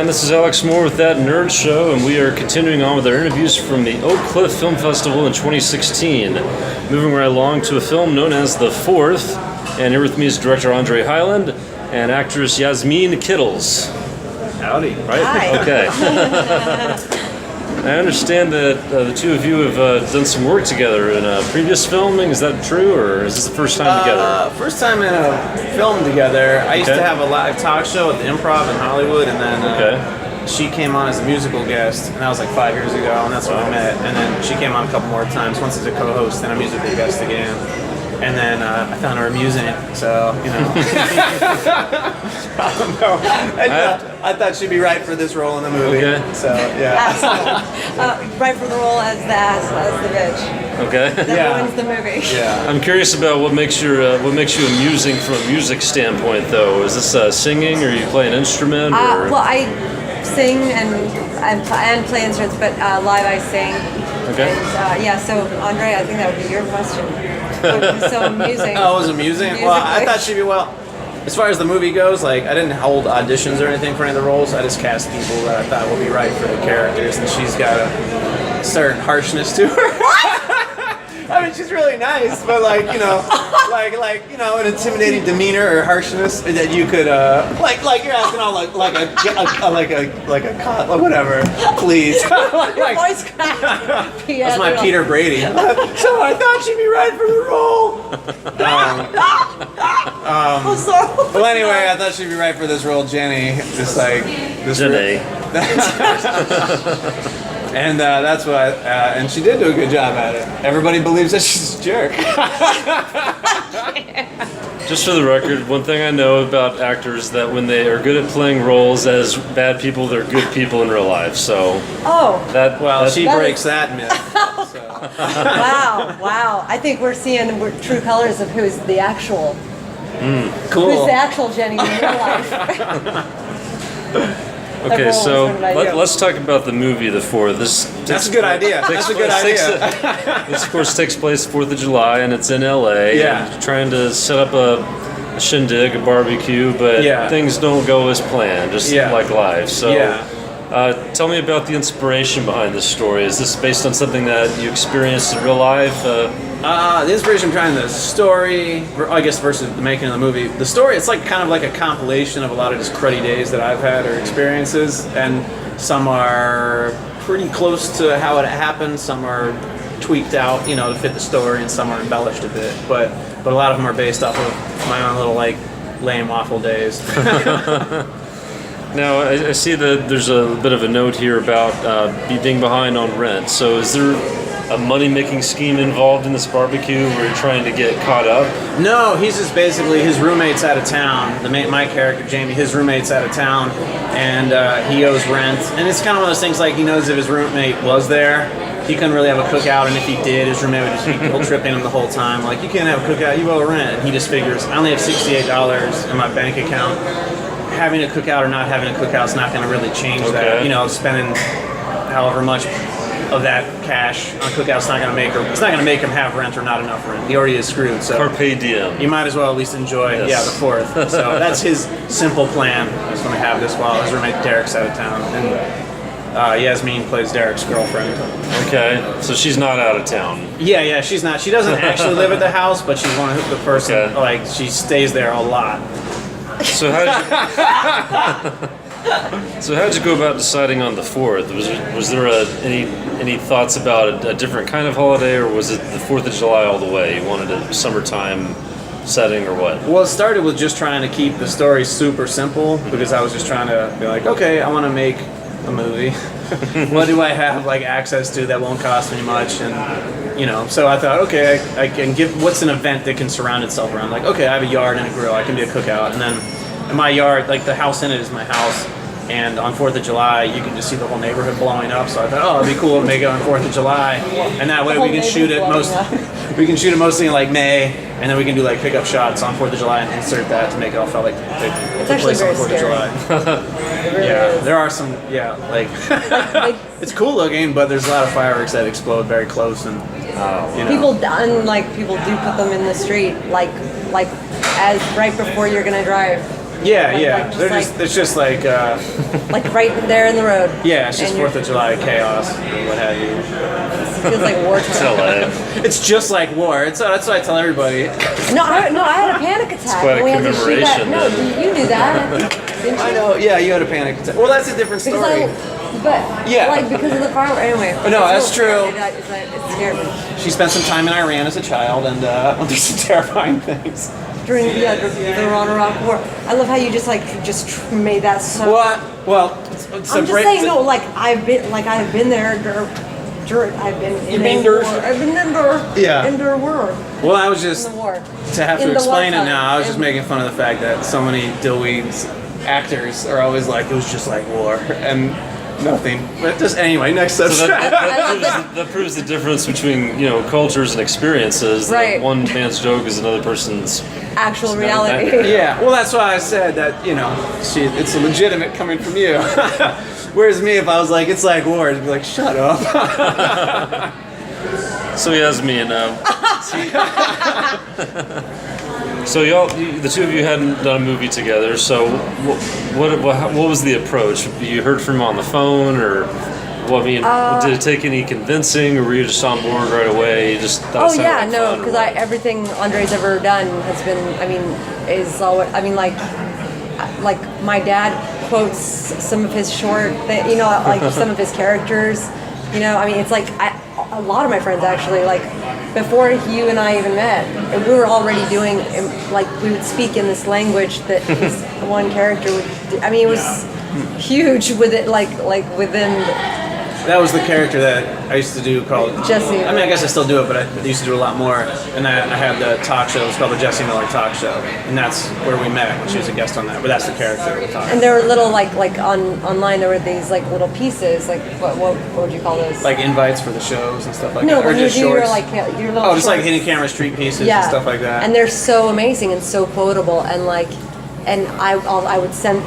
and this is Alex Moore with That Nerd Show, and we are continuing on with our interviews from the Oak Cliff Film Festival in 2016. Moving right along to a film known as The Fourth, and here with me is director Andre Hyland and actress Yasmine Kittles. Howdy. Right? Hi. Okay. I understand that the two of you have done some work together in a previous filming. Is that true, or is this the first time together? First time in a film together. I used to have a live talk show at the Improv in Hollywood, and then she came on as a musical guest, and that was like 5 years ago, and that's when we met. And then she came on a couple more times, once as a co-host and a musical guest again. And then I found her amusing, so, you know. I don't know. I thought she'd be right for this role in the movie. Okay. So, yeah. Right for the role as the ass, as the bitch. Okay. That ruins the movie. Yeah. I'm curious about what makes you amusing from a music standpoint, though. Is this singing, or you play an instrument? Or? Well, I sing and play instruments, but live I sing. Okay. And, so Andre, I think that would be your question. It was so amusing. Oh, it was amusing? Well, I thought she'd be, as far as the movie goes, like, I didn't hold auditions or anything for any of the roles. I just cast people that I thought would be right for the characters, and she's got a certain harshness to her. I mean, she's really nice, but like, you know, an intimidating demeanor or harshness that you could, like you're asking all like a cop or whatever, please. Your voice cracked. That's my Peter Brady. So I thought she'd be right for the role. Well, anyway, I thought she'd be right for this role, Jenny. Just like this. Jenny. And that's what, and she did do a good job at it. Everybody believes that she's a jerk. Just for the record, one thing I know about actors is that when they are good at playing roles as bad people, they're good people in real life. So she breaks that myth. So. Wow. I think we're seeing true colors of who's the actual. Cool. Who's the actual Jenny in real life. Okay, so let's talk about the movie, The Fourth. That's a good idea. That's a good idea. This, of course, takes place 4th of July, and it's in LA. Yeah. And trying to set up a shindig, a barbecue, but things don't go as planned, just like life. So, tell me about the inspiration behind this story. Is this based on something that you experienced in real life? The inspiration behind the story, I guess, versus the making of the movie. The story, it's like kind of like a compilation of a lot of just cruddy days that I've had or experiences, and some are pretty close to how it happened. Some are tweaked out, to fit the story, and some are embellished a bit. But a lot of them are based off of my own little lame waffle days. Now, I see that there's a bit of a note here about being behind on rent. So is there a money-making scheme involved in this barbecue where you're trying to get caught up? No, he's just basically, his roommate's out of town. My character, Jamie, his roommate's out of town, and he owes rent. And it's kind of one of those things, like, he knows if his roommate was there, he couldn't really have a cookout, and if he did, his roommate would just be guilt-tripping him the whole time. Like, you can't have a cookout, you owe rent. And he just figures, I only have $68 in my bank account. Having a cookout or not having a cookout is not going to really change that. Spending however much of that cash on cookout's not going to make him have rent or not enough rent. He already is screwed. So Carpe diem. You might as well at least enjoy the 4th. So that's his simple plan. I just want to have this while his roommate Derek's out of town, and Yasmine plays Derek's girlfriend. Okay, so she's not out of town. Yeah, she's not. She doesn't actually live at the house, but she's one of the person. Like, she stays there a lot. So how'd you go about deciding on the 4th? Was there any thoughts about a different kind of holiday, or was it the 4th of July all the way? You wanted a summertime setting, or what? Well, it started with just trying to keep the story super simple, because I was just trying to be like, okay, I want to make a movie. What do I have access to that won't cost me much? And so I thought, okay, I can give, what's an event that can surround itself around? Like, okay, I have a yard and a grill, I can do a cookout. And then in my yard, the house in it is my house, and on 4th of July, you can just see the whole neighborhood blowing up. So I thought, it'd be cool to make it on 4th of July, and that way we can shoot it mostly in May, and then we can do pickup shots on 4th of July and insert that to make it all feel like it's place on 4th scary. of July. There are some, it's cool looking, but there's a lot of fireworks that explode very close, and people do put them in the street, as right before you're gonna drive. Yeah, Like- yeah. like just They're like- just it's just like like right there in the road. yeah, it's just And you're- 4th of July chaos or what have you. It feels like wartime. It's LA. It's just like war. That's what I tell everybody. No, I had a panic attack. quite a when we had to shoot that. commemoration, No, then. you knew that. Didn't you? I know. Yeah, you had a panic attack. Well, that's a different Because story. but Yeah. like because of the fireworks. Anyway. No, that's true. It scared me. She spent some time in Iran as a child and went through some terrifying things. During the Iran-Iraq War. I love how you just made that so. What? Well, it's I'm just saying, no, like I've been there. I've been in You've been a there. war. I've been in there. Yeah. In the war. Well, I was just In the war. to have In to the explain it wartime. now. I was just In- making fun of the fact that so many dillweeds actors are always like, it was just like war and nothing. But just anyway, next So subject. that proves the difference between cultures and experiences. That Right. one man's joke is another person's. Actual not reality. that- Yeah, well, that's why I said that, it's legitimate coming from you. Whereas me, if I was like, it's like war, I'd be like, shut up. So Yasmine, so the two of you hadn't done a movie together. So what was the approach? You heard from him on the phone, or did it take any convincing, or were you just on board right away? You just thought Oh it sounded yeah, like no, fun? because everything Andre's ever done has been. Is always. Like my dad quotes some of his short, like some of his characters. It's like a lot of my friends actually, like before you and I even met, we were already doing, like we would speak in this language that this one character would. It was huge with it, like within. That was the character that I used to do called Jesse. I guess I still do it, but I used to do a lot more. And I had the talk show. It's called the Jesse Miller Talk Show, and that's where we met. She was a guest on that, but that's the character we're talking. And there were little like online there were these like little pieces, like what would you call those? Like invites for the shows and stuff like no, that, or when you just do your shorts. like your little. Oh, just like shorts. hidden camera street pieces Yeah, and stuff like that. And they're so amazing and so quotable, and like, and I would send,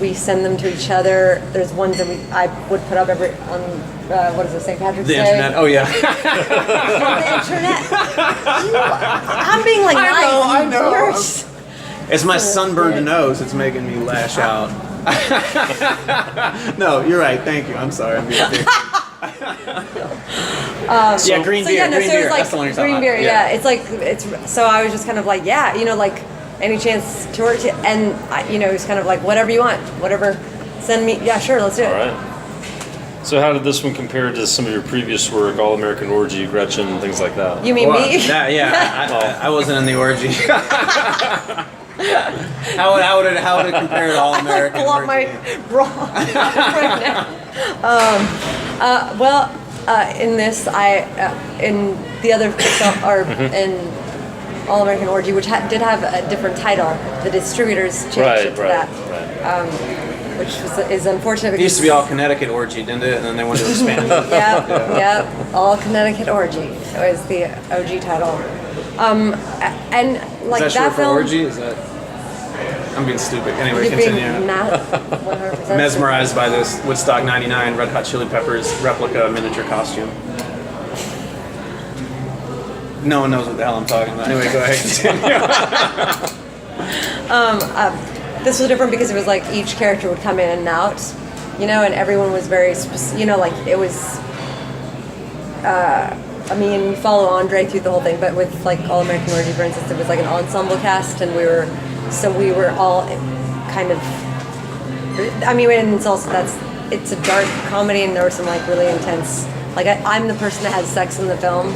we send them to each other. There's ones that I would put up on what is it, St. Patrick's the Day? internet. Oh yeah. On the internet. I'm being like nice. I know. Yours. It's my sunburned nose. It's making me lash out. No, you're right. Thank you. I'm sorry. I'm being yeah, green So beer. yeah, no, Green so it beer. was like That's the one you're talking green beer. about. Yeah, it's like So I was just kind of like, yeah, like any chance to work, and it was kind of like whatever you want, whatever. Send me. Yeah, sure, let's do it. All right. So how did this one compare to some of your previous work, All American Orgy, Gretchen, things like that? You mean Well, me? I wasn't in the orgy. How would it compare to All American? Pull out my bra right now. In this, in the other in All American Orgy, which did have a different title, the distributors changed it to that, which is unfortunate. It used to be All Connecticut Orgy, didn't it? And then they wanted to expand it. Yep, All Connecticut Orgy was the OG title. And like Is that short for film, orgy? Is that? I'm being stupid. Anyway, you're being continue. 100% Mesmerized by this Woodstock '99 Red Hot Chili Peppers replica miniature costume. No one knows what the hell I'm talking about. Anyway, go ahead. Continue. This was different because it was like each character would come in and out, and everyone was very, like it was. You follow Andre through the whole thing, but with like All American Orgy, for instance, it was like an ensemble cast, and we were all kind of. And it's also it's a dark comedy, and there were some like really intense. Like I'm the person that has sex in the film,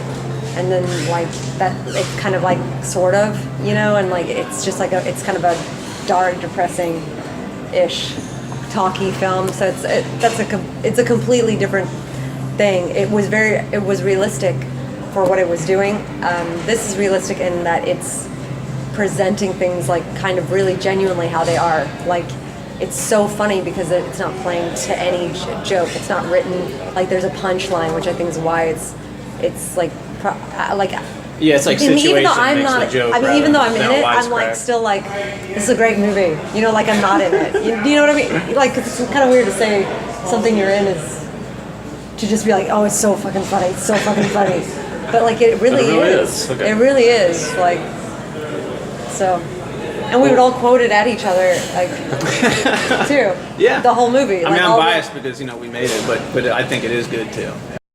and then like that it's kind of like sort of, and like it's just like it's kind of a dark, depressing-ish, talky film. So it's a completely different thing. It was realistic for what it was doing. This is realistic in that it's presenting things like kind of really genuinely how they are. Like it's so funny because it's not playing to any joke. It's not written like there's a punchline, which I think is why it's like. Yeah, it's like situation even though I'm makes not, the joke. even though I'm in than it, I'm wisecrack. like still like, this is a great movie. Like I'm not in it. You know what I mean? Like 'cause it's kind of weird to say something you're in is to just be like, oh, it's so fucking funny. It's so fucking funny. But like it really But it really is. is. Okay. It really is. Like so. And we would all quote it at each other, like, too. Yeah. The whole movie. I mean, like, I'm all the- biased because we made it, but I think it is good too.